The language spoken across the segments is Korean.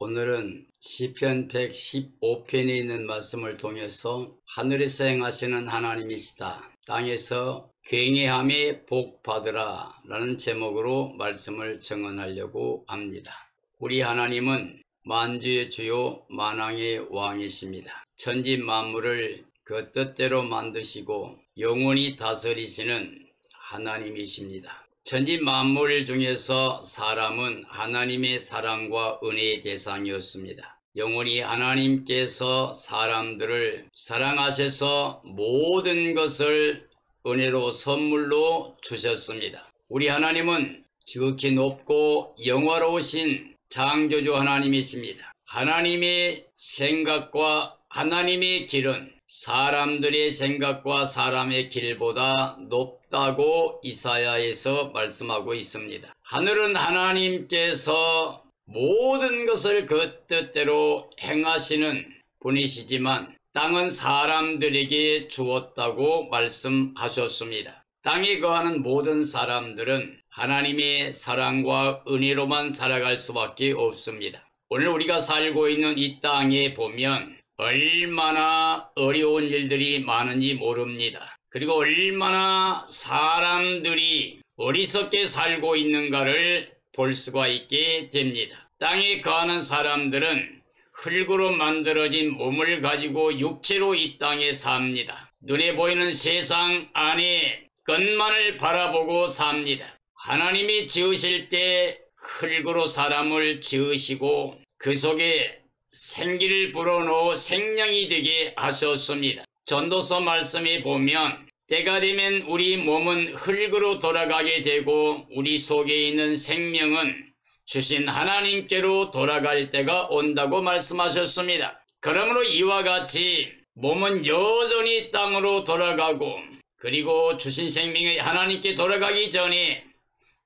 오늘은 시편 115편에 있는 말씀을 통해서 하늘에서 행하시는 하나님이시다, 땅에서 굉해함에 복 받으라 라는 제목으로 말씀을 증언하려고 합니다. 우리 하나님은 만주의 주요 만왕의 왕이십니다. 천지 만물을 그 뜻대로 만드시고 영원히 다스리시는 하나님이십니다. 천지 만물 중에서 사람은 하나님의 사랑과 은혜의 대상이었습니다. 영원히 하나님께서 사람들을 사랑하셔서 모든 것을 은혜로 선물로 주셨습니다. 우리 하나님은 지극히 높고 영화로우신 창조주 하나님이십니다. 하나님의 생각과 하나님의 길은 사람들의 생각과 사람의 길보다 높다고 이사야에서 말씀하고 있습니다. 하늘은 하나님께서 모든 것을 그 뜻대로 행하시는 분이시지만 땅은 사람들에게 주었다고 말씀하셨습니다. 땅에 거하는 모든 사람들은 하나님의 사랑과 은혜로만 살아갈 수밖에 없습니다. 오늘 우리가 살고 있는 이 땅에 보면 얼마나 어려운 일들이 많은지 모릅니다. 그리고 얼마나 사람들이 어리석게 살고 있는가를 볼 수가 있게 됩니다. 땅에 거하는 사람들은 흙으로 만들어진 몸을 가지고 육체로 이 땅에 삽니다. 눈에 보이는 세상 안에 것만을 바라보고 삽니다. 하나님이 지으실 때 흙으로 사람을 지으시고 그 속에 생기를 불어넣어 생명이 되게 하셨습니다. 전도서 말씀에 보면 때가 되면 우리 몸은 흙으로 돌아가게 되고 우리 속에 있는 생명은 주신 하나님께로 돌아갈 때가 온다고 말씀하셨습니다. 그러므로 이와 같이 몸은 여전히 땅으로 돌아가고 그리고 주신 생명이 하나님께 돌아가기 전에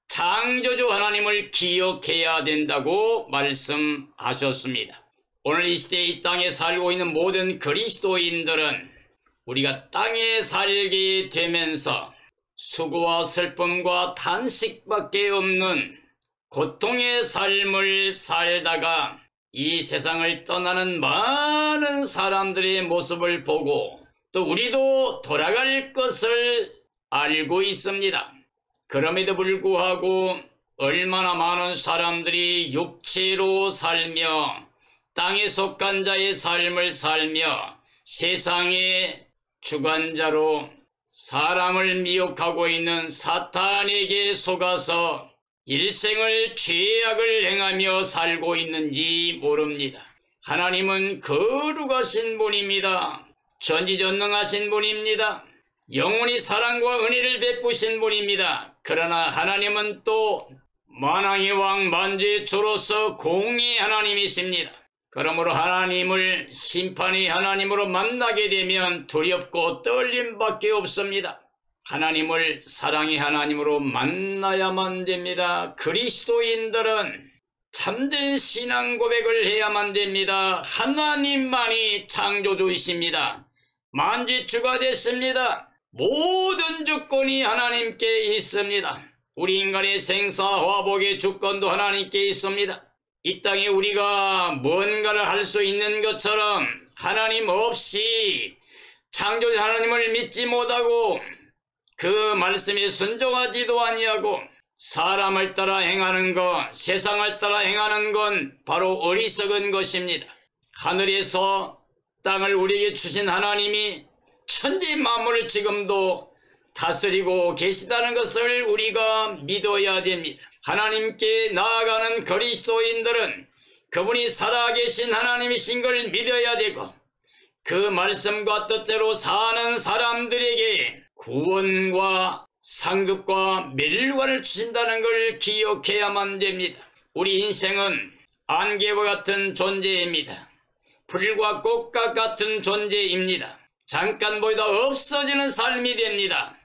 창조주 하나님을 기억해야 된다고 말씀하셨습니다. 오늘 이 시대에 이 땅에 살고 있는 모든 그리스도인들은 우리가 땅에 살게 되면서 수고와 슬픔과 탄식밖에 없는 고통의 삶을 살다가 이 세상을 떠나는 많은 사람들의 모습을 보고 또 우리도 돌아갈 것을 알고 있습니다. 그럼에도 불구하고 얼마나 많은 사람들이 육체로 살며 땅에 속한 자의 삶을 살며 세상의 주관자로 사람을 미혹하고 있는 사탄에게 속아서 일생을 죄악을 행하며 살고 있는지 모릅니다. 하나님은 거룩하신 분입니다. 전지전능하신 분입니다. 영원히 사랑과 은혜를 베푸신 분입니다. 그러나 하나님은 또 만왕의 왕 만주의 주로서 공의 하나님이십니다. 그러므로 하나님을 심판의 하나님으로 만나게 되면 두렵고 떨림밖에 없습니다. 하나님을 사랑의 하나님으로 만나야만 됩니다. 그리스도인들은 참된 신앙 고백을 해야만 됩니다. 하나님만이 창조주이십니다. 만주주가 됐습니다. 모든 주권이 하나님께 있습니다. 우리 인간의 생사 화복의 주권도 하나님께 있습니다. 이 땅에 우리가 뭔가를 할 수 있는 것처럼 하나님 없이 창조주 하나님을 믿지 못하고 그 말씀에 순종하지도 아니하고 사람을 따라 행하는 것, 세상을 따라 행하는 건 바로 어리석은 것입니다. 하늘에서 땅을 우리에게 주신 하나님이 천지 만물을 지금도 다스리고 계시다는 것을 우리가 믿어야 됩니다. 하나님께 나아가는 그리스도인들은 그분이 살아계신 하나님이신 걸 믿어야 되고 그 말씀과 뜻대로 사는 사람들에게 구원과 상급과 멸류관을 주신다는 걸 기억해야만 됩니다. 우리 인생은 안개와 같은 존재입니다. 불과 꽃과 같은 존재입니다. 잠깐 보이다 없어지는 삶이 됩니다.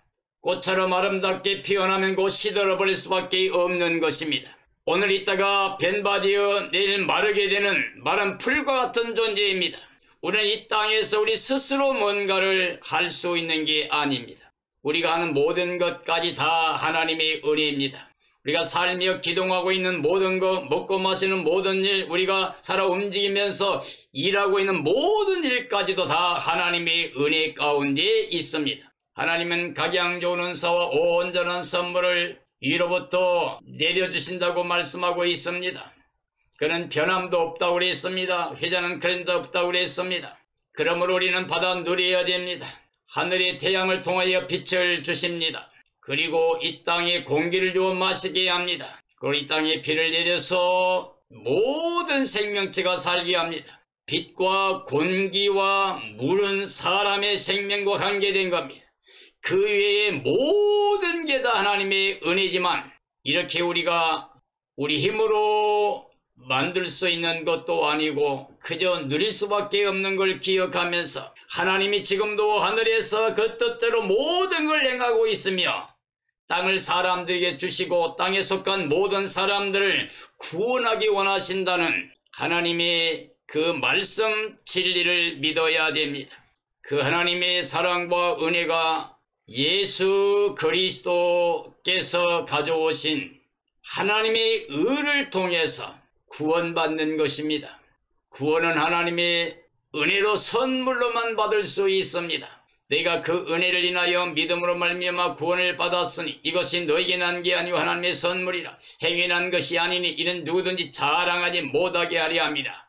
꽃처럼 아름답게 피어나면 곧 시들어버릴 수밖에 없는 것입니다. 오늘 있다가 변바되어 내일 마르게 되는 마른 풀과 같은 존재입니다. 우리는 이 땅에서 우리 스스로 뭔가를 할 수 있는 게 아닙니다. 우리가 하는 모든 것까지 다 하나님의 은혜입니다. 우리가 살며 기동하고 있는 모든 것, 먹고 마시는 모든 일, 우리가 살아 움직이면서 일하고 있는 모든 일까지도 다 하나님의 은혜 가운데 있습니다. 하나님은 각양 좋은 은사와 온전한 선물을 위로부터 내려주신다고 말씀하고 있습니다. 그는 변함도 없다고 그랬습니다. 회자는 그랜도 없다고 그랬습니다. 그러므로 우리는 받아 누려야 됩니다. 하늘의 태양을 통하여 빛을 주십니다. 그리고 이 땅에 공기를 주어 마시게 합니다. 그리고 이 땅에 비를 내려서 모든 생명체가 살게 합니다. 빛과 공기와 물은 사람의 생명과 관계된 겁니다. 그 외에 모든 게 다 하나님의 은혜지만 이렇게 우리가 우리 힘으로 만들 수 있는 것도 아니고 그저 누릴 수밖에 없는 걸 기억하면서 하나님이 지금도 하늘에서 그 뜻대로 모든 걸 행하고 있으며 땅을 사람들에게 주시고 땅에 속한 모든 사람들을 구원하기 원하신다는 하나님의 그 말씀 진리를 믿어야 됩니다. 그 하나님의 사랑과 은혜가 예수 그리스도께서 가져오신 하나님의 의를 통해서 구원받는 것입니다. 구원은 하나님의 은혜로 선물로만 받을 수 있습니다. 내가 그 은혜를 인하여 믿음으로 말미암아 구원을 받았으니 이것이 너에게 난 게 아니오 하나님의 선물이라. 행위 난 것이 아니니 이는 누구든지 자랑하지 못하게 하려 함이라.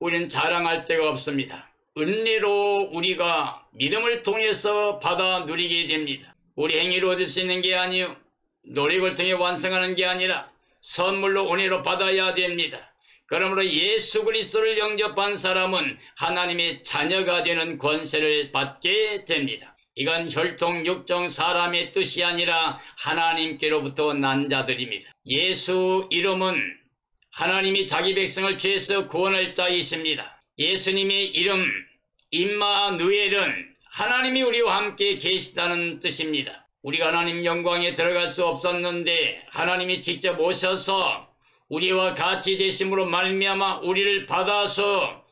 우리는 자랑할 데가 없습니다. 은혜로 우리가 믿음을 통해서 받아 누리게 됩니다. 우리 행위로 얻을 수 있는 게 아니요 노력을 통해 완성하는 게 아니라 선물로 은혜로 받아야 됩니다. 그러므로 예수 그리스도를 영접한 사람은 하나님의 자녀가 되는 권세를 받게 됩니다. 이건 혈통 육정 사람의 뜻이 아니라 하나님께로부터 난 자들입니다. 예수 이름은 하나님이 자기 백성을 죄에서 구원할 자이십니다. 예수님의 이름 임마누엘은 하나님이 우리와 함께 계시다는 뜻입니다. 우리가 하나님 영광에 들어갈 수 없었는데 하나님이 직접 오셔서 우리와 같이 되심으로 말미암아 우리를 받아서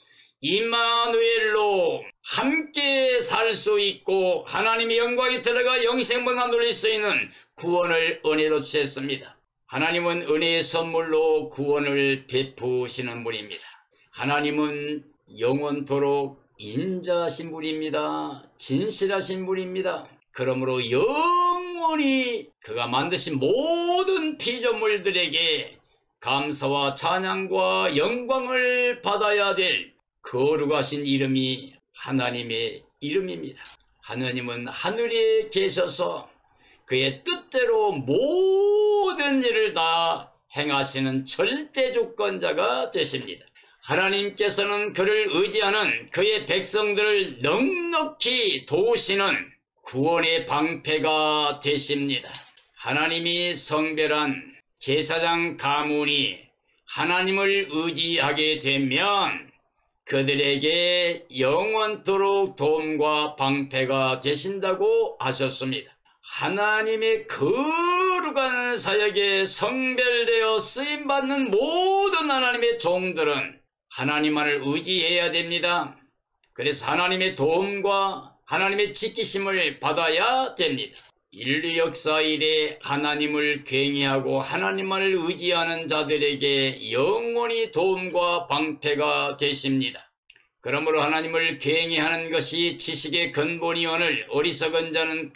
임마누엘로 함께 살 수 있고 하나님의 영광에 들어가 영생문화 누릴 수 있는 구원을 은혜로 주셨습니다. 하나님은 은혜의 선물로 구원을 베푸시는 분입니다. 하나님은 영원토록 인자하신 분입니다. 진실하신 분입니다. 그러므로 영원히 그가 만드신 모든 피조물들에게 감사와 찬양과 영광을 받아야 될 거룩하신 이름이 하나님의 이름입니다. 하나님은 하늘에 계셔서 그의 뜻대로 모든 일을 다 행하시는 절대 주권자가 되십니다. 하나님께서는 그를 의지하는 그의 백성들을 넉넉히 도우시는 구원의 방패가 되십니다. 하나님이 성별한 제사장 가문이 하나님을 의지하게 되면 그들에게 영원토록 도움과 방패가 되신다고 하셨습니다. 하나님의 거룩한 사역에 성별되어 쓰임받는 모든 하나님의 종들은 하나님만을 의지해야 됩니다. 그래서 하나님의 도움과 하나님의 지키심을 받아야 됩니다. 인류 역사 이래 하나님을 경외하고 하나님만을 의지하는 자들에게 영원히 도움과 방패가 되십니다. 그러므로 하나님을 경외하는 것이 지식의 근본이오늘 어리석은 자는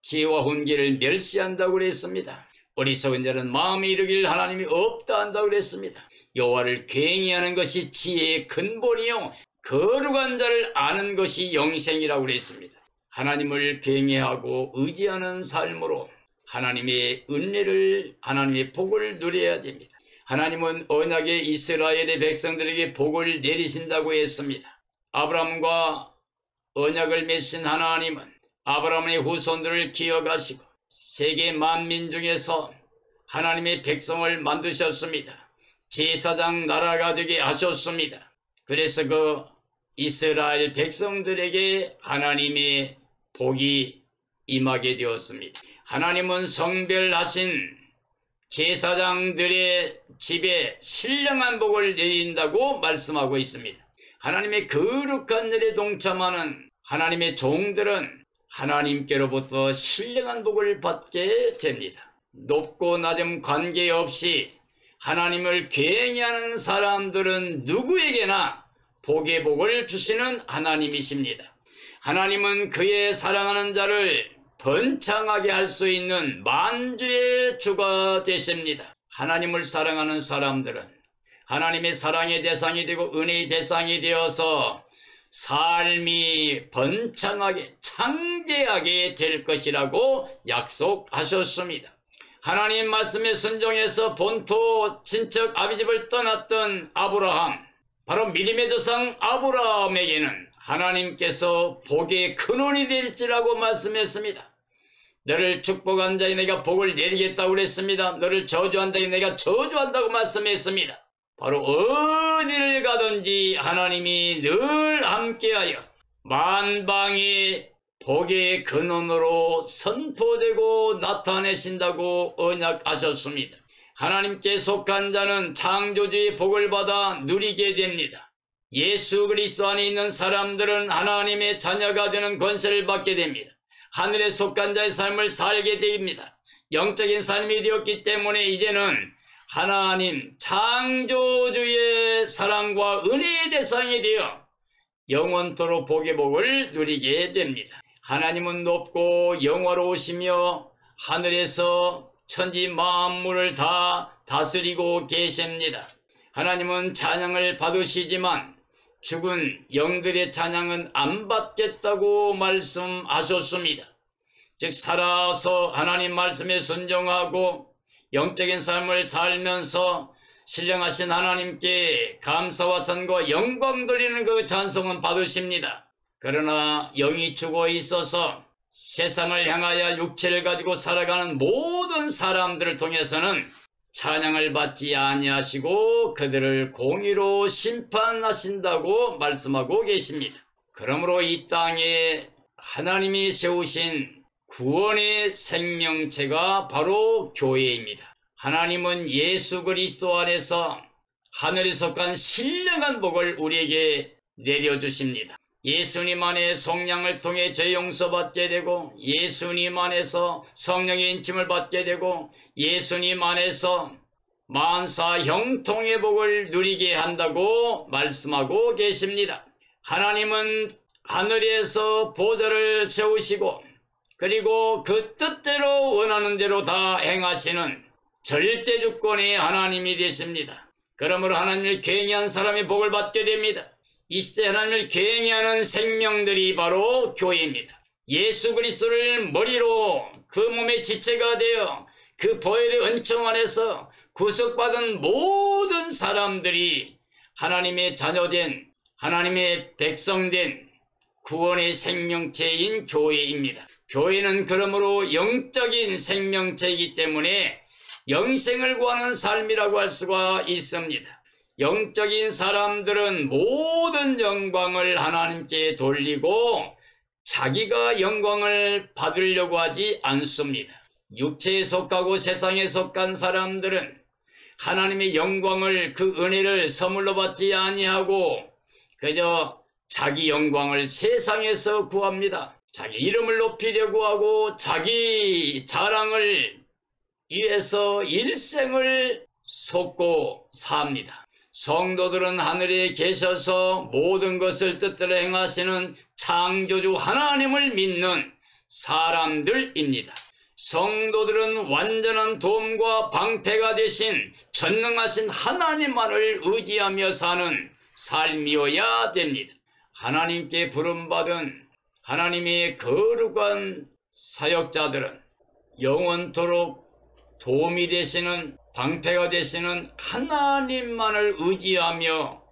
지혜와 훈계를 멸시한다고 그랬습니다. 어리석은 자는 마음에 이르길 하나님이 없다 한다고 그랬습니다. 여호와를 경외하는 것이 지혜의 근본이요 거룩한 자를 아는 것이 영생이라고 그랬습니다. 하나님을 경외하고 의지하는 삶으로 하나님의 은혜를 하나님의 복을 누려야 됩니다. 하나님은 언약의 이스라엘의 백성들에게 복을 내리신다고 했습니다. 아브라함과 언약을 맺으신 하나님은 아브라함의 후손들을 기억하시고 세계 만민 중에서 하나님의 백성을 만드셨습니다. 제사장 나라가 되게 하셨습니다. 그래서 그 이스라엘 백성들에게 하나님의 복이 임하게 되었습니다. 하나님은 성별하신 제사장들의 집에 신령한 복을 내린다고 말씀하고 있습니다. 하나님의 거룩한 일에 동참하는 하나님의 종들은 하나님께로부터 신령한 복을 받게 됩니다. 높고 낮음 관계없이 하나님을 굉해하는 사람들은 누구에게나 복의 복을 주시는 하나님이십니다. 하나님은 그의 사랑하는 자를 번창하게 할 수 있는 만주의 주가 되십니다. 하나님을 사랑하는 사람들은 하나님의 사랑의 대상이 되고 은혜의 대상이 되어서 삶이 번창하게 창대하게 될 것이라고 약속하셨습니다. 하나님 말씀에 순종해서 본토 친척 아비집을 떠났던 아브라함, 바로 믿음의 조상 아브라함에게는 하나님께서 복의 근원이 될지라고 말씀했습니다. 너를 축복한 자에 내가 복을 내리겠다고 그랬습니다. 너를 저주한 자에 내가 저주한다고 말씀했습니다. 바로 어디를 가든지 하나님이 늘 함께하여 만방의 복의 근원으로 선포되고 나타내신다고 언약하셨습니다. 하나님께 속한 자는 창조주의 복을 받아 누리게 됩니다. 예수 그리스도 안에 있는 사람들은 하나님의 자녀가 되는 권세를 받게 됩니다. 하늘에 속한 자의 삶을 살게 됩니다. 영적인 삶이 되었기 때문에 이제는 하나님 창조주의 사랑과 은혜의 대상이 되어 영원토록 복의 복을 누리게 됩니다. 하나님은 높고 영화로우시며 하늘에서 천지 만물을 다 다스리고 계십니다. 하나님은 찬양을 받으시지만 죽은 영들의 찬양은 안 받겠다고 말씀하셨습니다. 즉 살아서 하나님 말씀에 순종하고 영적인 삶을 살면서 신령하신 하나님께 감사와 찬과 영광 돌리는 그 찬송은 받으십니다. 그러나 영이 죽어 있어서 세상을 향하여 육체를 가지고 살아가는 모든 사람들을 통해서는 찬양을 받지 아니하시고 그들을 공의로 심판하신다고 말씀하고 계십니다. 그러므로 이 땅에 하나님이 세우신 구원의 생명체가 바로 교회입니다. 하나님은 예수 그리스도 안에서 하늘에 속한 신령한 복을 우리에게 내려주십니다. 예수님 안에 성령을 통해 죄 용서받게 되고 예수님 안에서 성령의 인침을 받게 되고 예수님 안에서 만사 형통의 복을 누리게 한다고 말씀하고 계십니다. 하나님은 하늘에서 보좌를 세우시고 그리고 그 뜻대로 원하는 대로 다 행하시는 절대주권의 하나님이 되십니다. 그러므로 하나님을 경외한 사람이 복을 받게 됩니다. 이 시대 하나님을 경외하는 생명들이 바로 교회입니다. 예수 그리스도를 머리로 그 몸의 지체가 되어 그 보혈의 은총 안에서 구속받은 모든 사람들이 하나님의 자녀된 하나님의 백성된 구원의 생명체인 교회입니다. 교회는 그러므로 영적인 생명체이기 때문에 영생을 구하는 삶이라고 할 수가 있습니다. 영적인 사람들은 모든 영광을 하나님께 돌리고 자기가 영광을 받으려고 하지 않습니다. 육체에 속하고 세상에 속한 사람들은 하나님의 영광을 그 은혜를 선물로 받지 아니하고 그저 자기 영광을 세상에서 구합니다. 자기 이름을 높이려고 하고 자기 자랑을 위해서 일생을 쏟고 삽니다. 성도들은 하늘에 계셔서 모든 것을 뜻대로 행하시는 창조주 하나님을 믿는 사람들입니다. 성도들은 완전한 도움과 방패가 되신 전능하신 하나님만을 의지하며 사는 삶이어야 됩니다. 하나님께 부름받은 하나님의 거룩한 사역자들은 영원토록 도움이 되시는 방패가 되시는 하나님만을 의지하며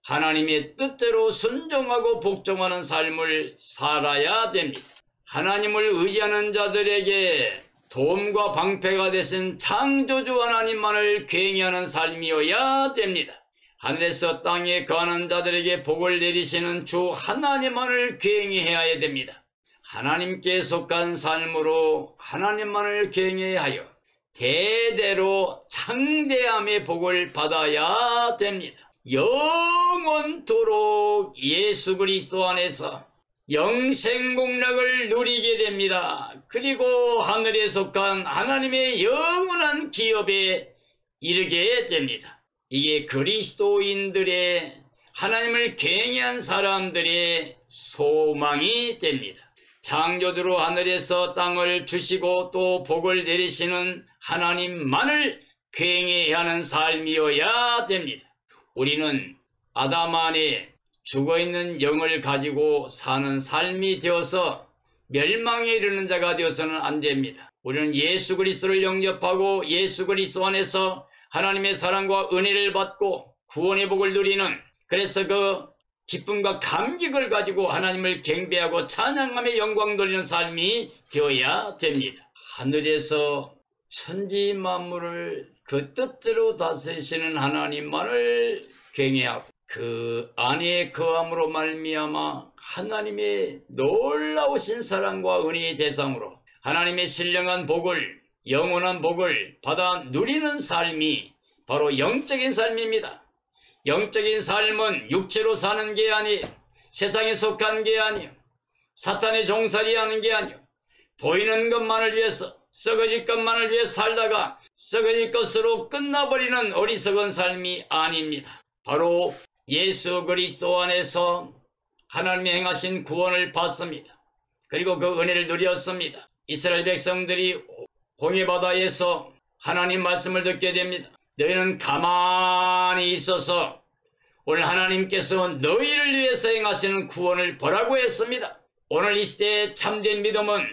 하나님의 뜻대로 순종하고 복종하는 삶을 살아야 됩니다. 하나님을 의지하는 자들에게 도움과 방패가 되신 창조주 하나님만을 경외하는 삶이어야 됩니다. 하늘에서 땅에 거하는 자들에게 복을 내리시는 주 하나님만을 경외해야 됩니다. 하나님께 속한 삶으로 하나님만을 경외하여 대대로 창대함의 복을 받아야 됩니다. 영원토록 예수 그리스도 안에서 영생복락을 누리게 됩니다. 그리고 하늘에 속한 하나님의 영원한 기업에 이르게 됩니다. 이게 그리스도인들의, 하나님을 경외한 사람들의 소망이 됩니다. 창조주로 하늘에서 땅을 주시고 또 복을 내리시는 하나님만을 경외해야 하는 삶이어야 됩니다. 우리는 아담 안에 죽어있는 영을 가지고 사는 삶이 되어서 멸망에 이르는 자가 되어서는 안 됩니다. 우리는 예수 그리스도를 영접하고 예수 그리스도 안에서 하나님의 사랑과 은혜를 받고 구원의 복을 누리는, 그래서 그 기쁨과 감격을 가지고 하나님을 경배하고 찬양하며 영광 돌리는 삶이 되어야 됩니다. 하늘에서 천지 만물을 그 뜻대로 다스리시는 하나님만을 경외하고 그 안에 거함으로 말미암아 하나님의 놀라우신 사랑과 은혜의 대상으로 하나님의 신령한 복을, 영원한 복을 받아 누리는 삶이 바로 영적인 삶입니다. 영적인 삶은 육체로 사는 게 아니에요. 세상에 속한 게 아니에요. 사탄의 종살이 하는 게 아니에요. 보이는 것만을 위해서, 썩어질 것만을 위해 살다가 썩어질 것으로 끝나버리는 어리석은 삶이 아닙니다. 바로 예수 그리스도 안에서 하나님이 행하신 구원을 받습니다. 그리고 그 은혜를 누렸습니다. 이스라엘 백성들이 홍해바다에서 하나님 말씀을 듣게 됩니다. 너희는 가만히 있어서 오늘 하나님께서 너희를 위해서 행하시는 구원을 보라고 했습니다. 오늘 이 시대의 참된 믿음은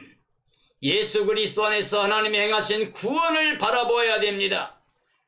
예수 그리스도 안에서 하나님이 행하신 구원을 바라보아야 됩니다.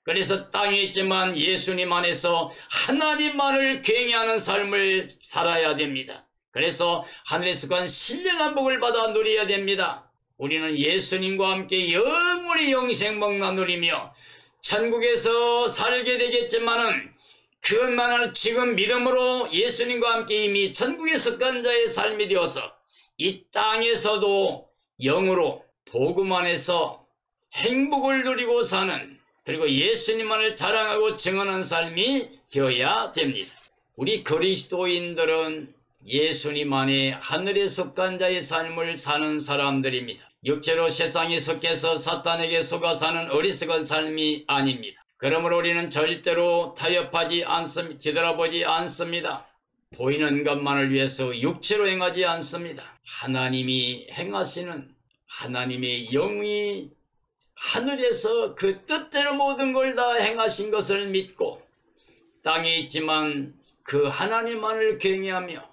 그래서 땅에 있지만 예수님 안에서 하나님만을 경외하는 삶을 살아야 됩니다. 그래서 하늘에 속한 신령한 복을 받아 누려야 됩니다. 우리는 예수님과 함께 영원히 영생복락 누리며 천국에서 살게 되겠지만은 그것만은 지금 믿음으로 예수님과 함께 이미 천국에 속한 자의 삶이 되어서 이 땅에서도 영으로 복음 안에서 행복을 누리고 사는, 그리고 예수님만을 자랑하고 증언하는 삶이 되어야 됩니다. 우리 그리스도인들은 예수님 안에 하늘에 속한 자의 삶을 사는 사람들입니다. 육체로 세상에 속해서 사탄에게 속아 사는 어리석은 삶이 아닙니다. 그러므로 우리는 절대로 타협하지 않습니다. 뒤돌아보지 않습니다. 보이는 것만을 위해서 육체로 행하지 않습니다. 하나님이 행하시는 하나님의 영이 하늘에서 그 뜻대로 모든 걸 다 행하신 것을 믿고 땅에 있지만 그 하나님만을 경외하며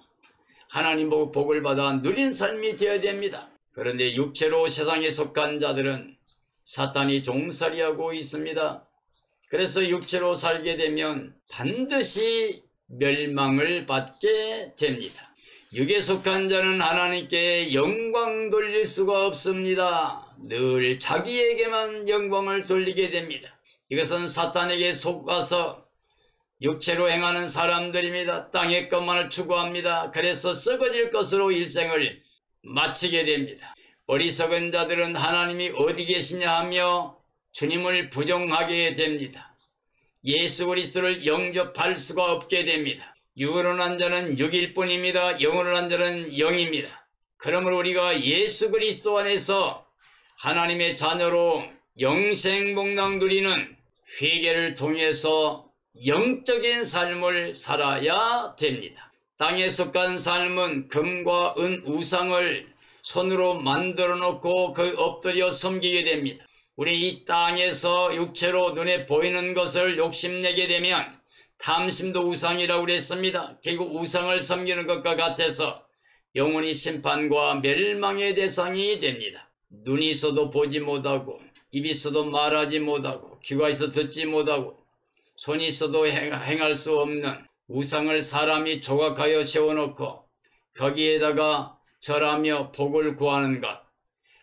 하나님 보고 복을 받아 누린 삶이 되어야 됩니다. 그런데 육체로 세상에 속한 자들은 사탄이 종살이하고 있습니다. 그래서 육체로 살게 되면 반드시 멸망을 받게 됩니다. 육에 속한 자는 하나님께 영광 돌릴 수가 없습니다. 늘 자기에게만 영광을 돌리게 됩니다. 이것은 사탄에게 속아서 육체로 행하는 사람들입니다. 땅의 것만을 추구합니다. 그래서 썩어질 것으로 일생을 마치게 됩니다. 어리석은 자들은 하나님이 어디 계시냐 하며 주님을 부정하게 됩니다. 예수 그리스도를 영접할 수가 없게 됩니다. 육으로 난 자는 육일 뿐입니다. 영으로 난 자는 영입니다. 그러므로 우리가 예수 그리스도 안에서 하나님의 자녀로 영생복락 누리는 회개를 통해서 영적인 삶을 살아야 됩니다. 땅에 속한 삶은 금과 은 우상을 손으로 만들어 놓고 그 엎드려 섬기게 됩니다. 우리 이 땅에서 육체로 눈에 보이는 것을 욕심내게 되면 탐심도 우상이라고 그랬습니다. 결국 우상을 섬기는 것과 같아서 영원히 심판과 멸망의 대상이 됩니다. 눈이 있어도 보지 못하고, 입이 있어도 말하지 못하고, 귀가 있어도 듣지 못하고, 손이 있어도 행할 수 없는 우상을 사람이 조각하여 세워놓고 거기에다가 절하며 복을 구하는 것,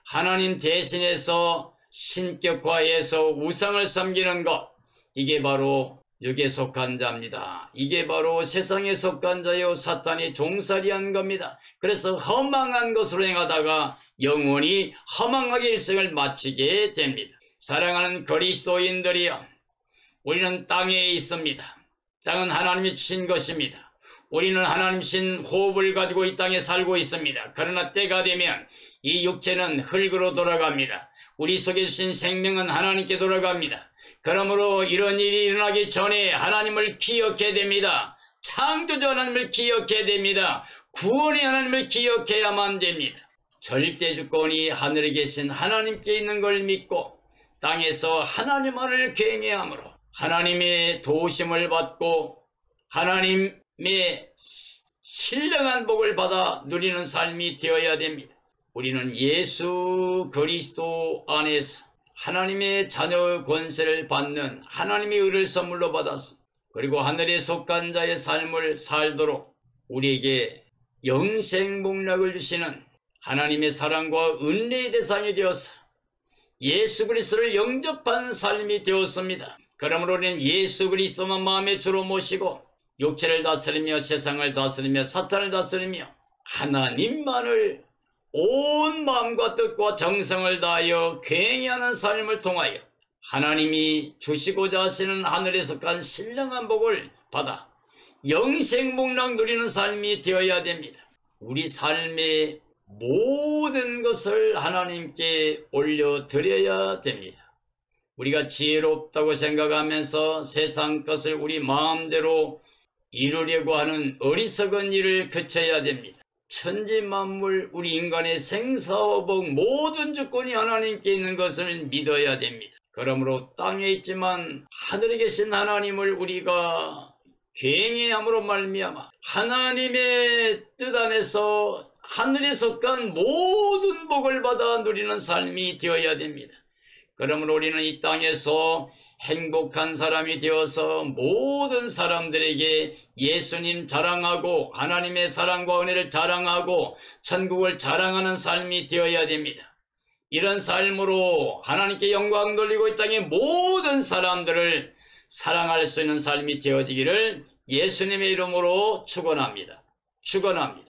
하나님 대신해서 신격화해서 우상을 섬기는 것, 이게 바로 육에 속한 자입니다. 이게 바로 세상에 속한 자요 사탄이 종살이한 겁니다. 그래서 허망한 것으로 행하다가 영원히 허망하게 일생을 마치게 됩니다. 사랑하는 그리스도인들이여, 우리는 땅에 있습니다. 땅은 하나님이 주신 것입니다. 우리는 하나님 신 호흡을 가지고 이 땅에 살고 있습니다. 그러나 때가 되면 이 육체는 흙으로 돌아갑니다. 우리 속에 주신 생명은 하나님께 돌아갑니다. 그러므로 이런 일이 일어나기 전에 하나님을 기억해야 됩니다. 창조주 하나님을 기억해야 됩니다. 구원의 하나님을 기억해야만 됩니다. 절대주권이 하늘에 계신 하나님께 있는 걸 믿고 땅에서 하나님만을 경외함으로 하나님의 도우심을 받고 하나님의 신령한 복을 받아 누리는 삶이 되어야 됩니다. 우리는 예수 그리스도 안에서 하나님의 자녀의 권세를 받는 하나님의 의를 선물로 받았습니다. 그리고 하늘에 속한 자의 삶을 살도록 우리에게 영생복락을 주시는 하나님의 사랑과 은혜의 대상이 되어서 예수 그리스도를 영접한 삶이 되었습니다. 그러므로 우리는 예수 그리스도만 마음의 주로 모시고 육체를 다스리며 세상을 다스리며 사탄을 다스리며 하나님만을 온 마음과 뜻과 정성을 다하여 경외하는 삶을 통하여 하나님이 주시고자 하시는 하늘에 속한 신령한 복을 받아 영생복락 누리는 삶이 되어야 됩니다. 우리 삶의 모든 것을 하나님께 올려드려야 됩니다. 우리가 지혜롭다고 생각하면서 세상 것을 우리 마음대로 이루려고 하는 어리석은 일을 그쳐야 됩니다. 천지만물 우리 인간의 생사화복 모든 주권이 하나님께 있는 것을 믿어야 됩니다. 그러므로 땅에 있지만 하늘에 계신 하나님을 우리가 경외함으로 말미암아 하나님의 뜻 안에서 하늘에 속한 모든 복을 받아 누리는 삶이 되어야 됩니다. 그러므로 우리는 이 땅에서 행복한 사람이 되어서 모든 사람들에게 예수님 자랑하고 하나님의 사랑과 은혜를 자랑하고 천국을 자랑하는 삶이 되어야 됩니다. 이런 삶으로 하나님께 영광 돌리고 이 땅의 모든 사람들을 사랑할 수 있는 삶이 되어지기를 예수님의 이름으로 축원합니다. 축원합니다.